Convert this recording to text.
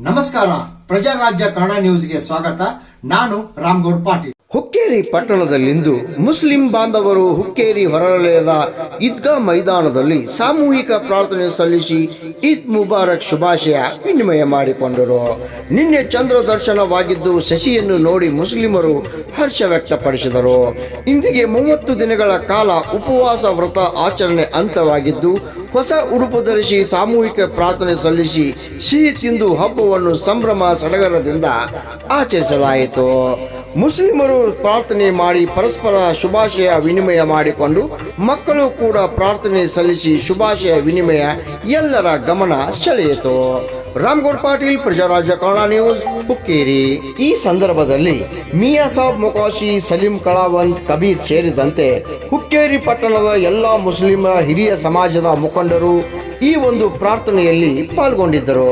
ನಮಸ್ಕಾರ. ಪ್ರಜಾರಾಜ್ಯ ಕನ್ನಡ ನ್ಯೂಸ್ಗೆ ಸ್ವಾಗತ. ನಾನು ರಾಮಗೌಡ್ ಪಾಟೀಲ್. ಹುಕ್ಕೇರಿ ಪಟ್ಟಣದಲ್ಲಿಂದು ಮುಸ್ಲಿಂ ಬಾಂಧವರು ಹುಕ್ಕೇರಿ ಹೊರವಲಯದ ಈದ್ಗಾ ಮೈದಾನದಲ್ಲಿ ಸಾಮೂಹಿಕ ಪ್ರಾರ್ಥನೆ ಸಲ್ಲಿಸಿ ಈದ್ ಮುಬಾರಕ್ ಶುಭಾಶಯ ವಿನಿಮಯ ಮಾಡಿಕೊಂಡರು. ನಿನ್ನೆ ಚಂದ್ರ ದರ್ಶನವಾಗಿದ್ದು ಶಶಿಯನ್ನು ನೋಡಿ ಮುಸ್ಲಿಮರು ಹರ್ಷ ವ್ಯಕ್ತಪಡಿಸಿದರು. ಇಂದಿಗೆ 30 ದಿನಗಳ ಕಾಲ ಉಪವಾಸ ವ್ರತ ಆಚರಣೆ ಅಂತ್ಯವಾಗಿದ್ದು ಹೊಸ ಉಡುಪು ಧರಿಸಿ ಸಾಮೂಹಿಕ ಪ್ರಾರ್ಥನೆ ಸಲ್ಲಿಸಿ ಸಿಹಿ ತಿಂದು ಹಬ್ಬವನ್ನು ಸಂಭ್ರಮ ಸಡಗರದಿಂದ ಆಚರಿಸಲಾಯಿತು. ಮುಸ್ಲಿಮರು ಪ್ರಾರ್ಥನೆ ಮಾಡಿ ಪರಸ್ಪರ ಶುಭಾಶಯ ವಿನಿಮಯ ಮಾಡಿಕೊಂಡು ಮಕ್ಕಳು ಕೂಡ ಪ್ರಾರ್ಥನೆ ಸಲ್ಲಿಸಿ ಶುಭಾಶಯ ವಿನಿಮಯ ಎಲ್ಲರ ಗಮನ ಸೆಳೆಯಿತು. ರಾಮಗೌಡ್ ಪಾಟೀಲ್, ಪ್ರಜಾರಾಜ್ಯ ಕನ್ನಡ ನ್ಯೂಸ್, ಹುಕ್ಕೇರಿ. ಈ ಸಂದರ್ಭದಲ್ಲಿ ಮಿಯಾ ಸಾಬ್ ಮೊಕಾಶಿ, ಸಲೀಂ ಕಳಾವಂತ್, ಕಬೀರ್ ಸೇರಿದಂತೆ ಹುಕ್ಕೇರಿ ಪಟ್ಟಣದ ಎಲ್ಲ ಮುಸ್ಲಿಮರ ಹಿರಿಯ ಸಮಾಜದ ಮುಖಂಡರು ಈ ಒಂದು ಪ್ರಾರ್ಥನೆಯಲ್ಲಿ ಪಾಲ್ಗೊಂಡಿದ್ದರು.